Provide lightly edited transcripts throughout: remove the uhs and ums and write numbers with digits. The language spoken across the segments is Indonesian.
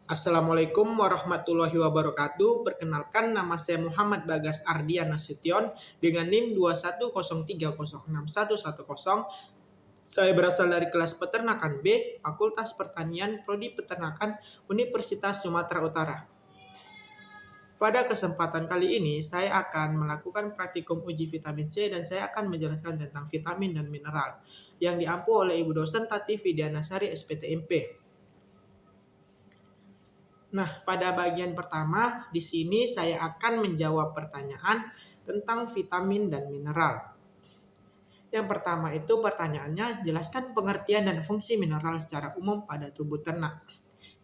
Assalamualaikum warahmatullahi wabarakatuh. Perkenalkan, nama saya Muhammad Bagas Ardian Nasution dengan NIM 210306110. Saya berasal dari kelas Peternakan B, Fakultas Pertanian, Prodi Peternakan, Universitas Sumatera Utara. Pada kesempatan kali ini, saya akan melakukan praktikum uji vitamin C dan saya akan menjelaskan tentang vitamin dan mineral yang diampu oleh Ibu Dosen Tati Widianasari SPTMP. Nah, pada bagian pertama, di sini saya akan menjawab pertanyaan tentang vitamin dan mineral. Yang pertama itu pertanyaannya, jelaskan pengertian dan fungsi mineral secara umum pada tubuh ternak.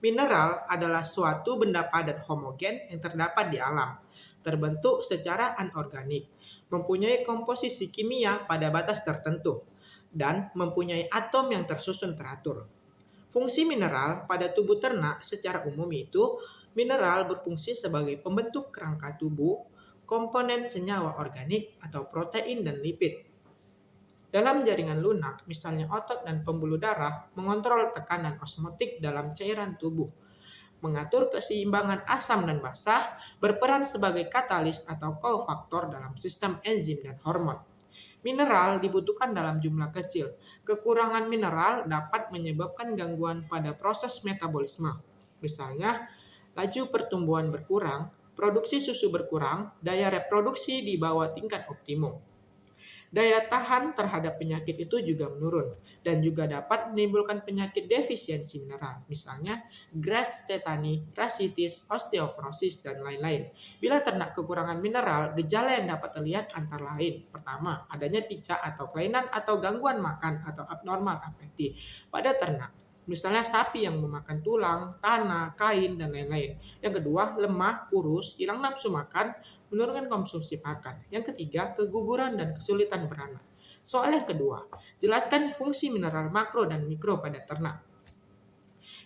Mineral adalah suatu benda padat homogen yang terdapat di alam, terbentuk secara anorganik, mempunyai komposisi kimia pada batas tertentu, dan mempunyai atom yang tersusun teratur. Fungsi mineral pada tubuh ternak secara umum itu, mineral berfungsi sebagai pembentuk kerangka tubuh, komponen senyawa organik atau protein dan lipid. Dalam jaringan lunak, misalnya otot dan pembuluh darah, mengontrol tekanan osmotik dalam cairan tubuh, mengatur keseimbangan asam dan basa, berperan sebagai katalis atau kofaktor dalam sistem enzim dan hormon. Mineral dibutuhkan dalam jumlah kecil. Kekurangan mineral dapat menyebabkan gangguan pada proses metabolisme. Misalnya, laju pertumbuhan berkurang, produksi susu berkurang, daya reproduksi di bawah tingkat optimum. Daya tahan terhadap penyakit itu juga menurun dan juga dapat menimbulkan penyakit defisiensi mineral, misalnya Grass, tetani, rasitis, osteoporosis, dan lain-lain. Bila ternak kekurangan mineral, gejala yang dapat terlihat antara lain. Pertama, adanya pica atau kelainan atau gangguan makan atau abnormal apeti pada ternak. Misalnya sapi yang memakan tulang, tanah, kain, dan lain-lain. Yang kedua, lemah, kurus, hilang nafsu makan, menurunkan konsumsi pakan. Yang ketiga, keguguran dan kesulitan beranak. Soal yang kedua, jelaskan fungsi mineral makro dan mikro pada ternak.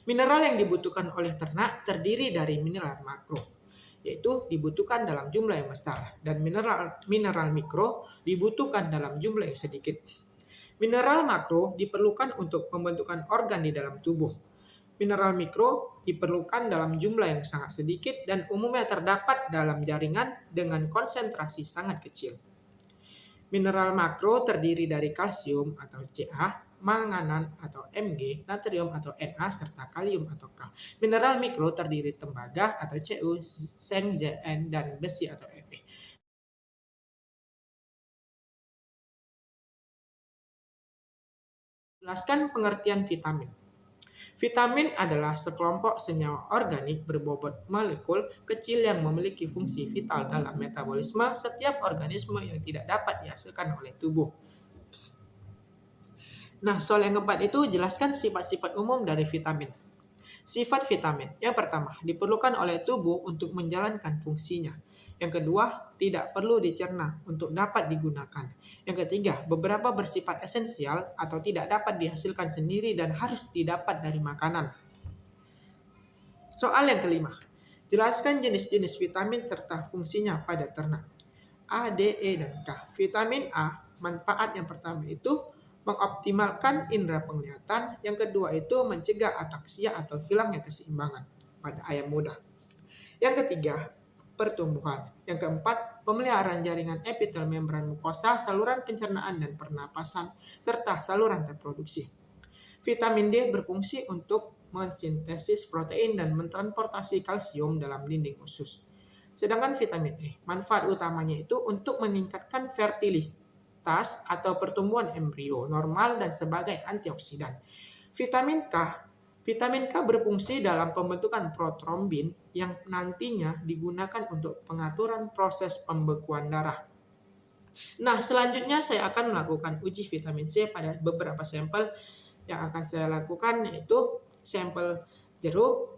Mineral yang dibutuhkan oleh ternak terdiri dari mineral makro, yaitu dibutuhkan dalam jumlah yang besar, dan mineral mikro dibutuhkan dalam jumlah yang sedikit. Mineral makro diperlukan untuk pembentukan organ di dalam tubuh. Mineral mikro diperlukan dalam jumlah yang sangat sedikit dan umumnya terdapat dalam jaringan dengan konsentrasi sangat kecil. Mineral makro terdiri dari kalsium atau Ca, manganan atau Mg, natrium atau Na, serta kalium atau K. Mineral mikro terdiri tembaga atau Cu, seng, Zn, dan besi atau Fe. Jelaskan pengertian vitamin. Vitamin adalah sekelompok senyawa organik berbobot molekul kecil yang memiliki fungsi vital dalam metabolisme setiap organisme yang tidak dapat dihasilkan oleh tubuh. Nah, soal yang keempat itu jelaskan sifat-sifat umum dari vitamin. Sifat vitamin. Yang pertama, diperlukan oleh tubuh untuk menjalankan fungsinya. Yang kedua, tidak perlu dicerna untuk dapat digunakan. Yang ketiga, beberapa bersifat esensial atau tidak dapat dihasilkan sendiri dan harus didapat dari makanan. Soal yang kelima, jelaskan jenis-jenis vitamin serta fungsinya pada ternak. A, D, E, dan K. Vitamin A, manfaat yang pertama itu mengoptimalkan indera penglihatan, yang kedua itu mencegah ataksia atau hilangnya keseimbangan pada ayam muda. Yang ketiga, pertumbuhan. Yang keempat, pemeliharaan jaringan epitel membran mukosa, saluran pencernaan dan pernapasan, serta saluran reproduksi. Vitamin D berfungsi untuk mensintesis protein dan mentransportasi kalsium dalam dinding usus. Sedangkan vitamin E, manfaat utamanya itu untuk meningkatkan fertilitas atau pertumbuhan embrio normal dan sebagai antioksidan. Vitamin K berfungsi dalam pembentukan protrombin yang nantinya digunakan untuk pengaturan proses pembekuan darah. Nah, selanjutnya saya akan melakukan uji vitamin C pada beberapa sampel yang akan saya lakukan, yaitu sampel jeruk,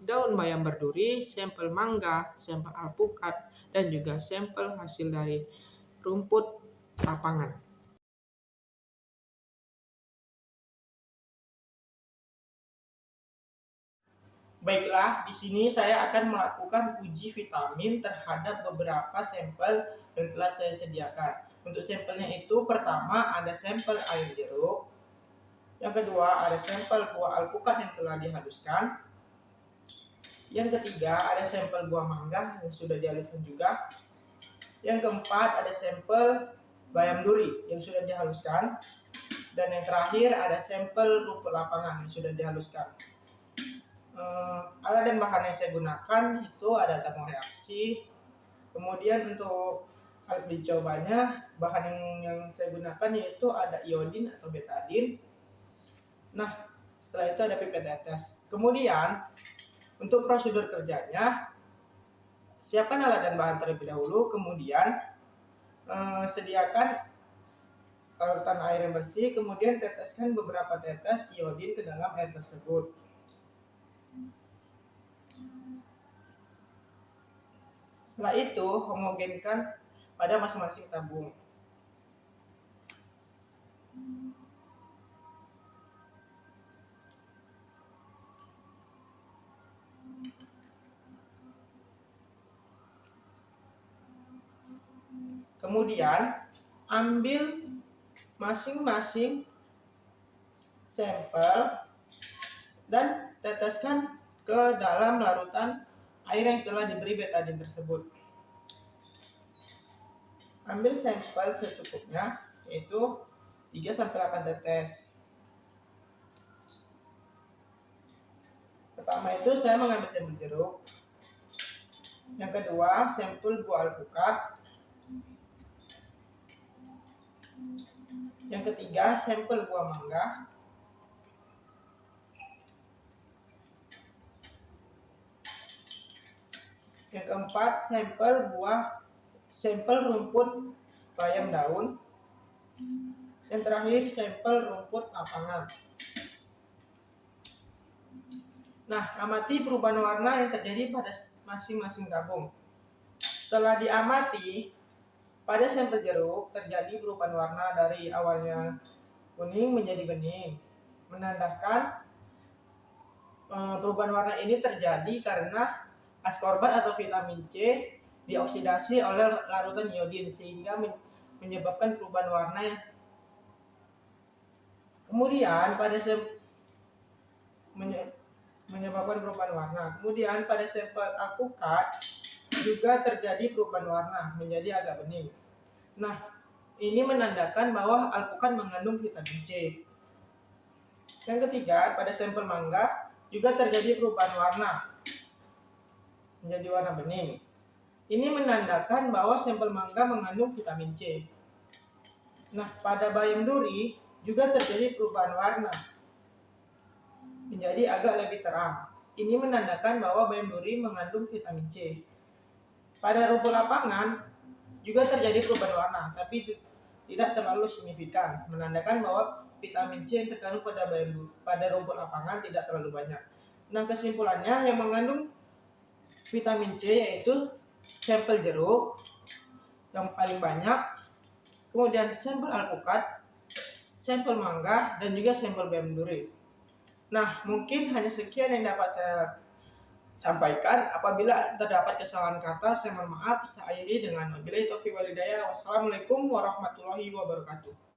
daun bayam berduri, sampel mangga, sampel alpukat, dan juga sampel hasil dari rumput lapangan. Baiklah, di sini saya akan melakukan uji vitamin terhadap beberapa sampel yang telah saya sediakan. Untuk sampelnya itu, pertama ada sampel air jeruk, yang kedua ada sampel buah alpukat yang telah dihaluskan, Yang ketiga ada sampel buah mangga yang sudah dihaluskan juga. Yang keempat ada sampel bayam duri yang sudah dihaluskan. Dan yang terakhir ada sampel rumput lapangan yang sudah dihaluskan. Alat dan bahan yang saya gunakan itu ada tabung reaksi. Kemudian untuk alat dicobanya, bahan yang saya gunakan yaitu ada iodin atau betadin. Nah, setelah itu ada pipet tetes. Kemudian untuk prosedur kerjanya, siapkan alat dan bahan terlebih dahulu. Kemudian sediakan larutan air yang bersih. Kemudian teteskan beberapa tetes iodin ke dalam air tersebut. Setelah itu, homogenkan pada masing-masing tabung. Kemudian, ambil masing-masing sampel dan teteskan ke dalam larutan air yang telah diberi betadin tersebut. Ambil sampel secukupnya, yaitu 3-8 tetes. Pertama itu saya mengambil sampel jeruk. Yang kedua, sampel buah alpukat. Yang ketiga, sampel buah mangga. Yang keempat, sampel rumput bayam daun. Yang terakhir, sampel rumput lapangan. Nah, amati perubahan warna yang terjadi pada masing-masing tabung. Setelah diamati, pada sampel jeruk terjadi perubahan warna dari awalnya kuning menjadi bening. Menandakan perubahan warna ini terjadi karena askorbat atau vitamin C dioksidasi oleh larutan iodin sehingga menyebabkan perubahan warna. Kemudian menyebabkan perubahan warna. Kemudian pada sampel alpukat juga terjadi perubahan warna menjadi agak bening. Nah, ini menandakan bahwa alpukat mengandung vitamin C. Yang ketiga, pada sampel mangga juga terjadi perubahan warna menjadi warna bening. Ini menandakan bahwa sampel mangga mengandung vitamin C. Nah, pada bayam duri juga terjadi perubahan warna menjadi agak lebih terang. Ini menandakan bahwa bayam duri mengandung vitamin C. Pada rumput lapangan juga terjadi perubahan warna, tapi tidak terlalu signifikan, menandakan bahwa vitamin C yang terkandung pada rumput lapangan tidak terlalu banyak. Nah, kesimpulannya yang mengandung vitamin C yaitu sampel jeruk yang paling banyak, kemudian sampel alpukat, sampel mangga, dan juga sampel bayam duri. Nah, mungkin hanya sekian yang dapat saya sampaikan. Apabila terdapat kesalahan kata, saya mohon maaf. Saya akhiri dengan wabillahi taufiq wal hidayah. Wassalamualaikum warahmatullahi wabarakatuh.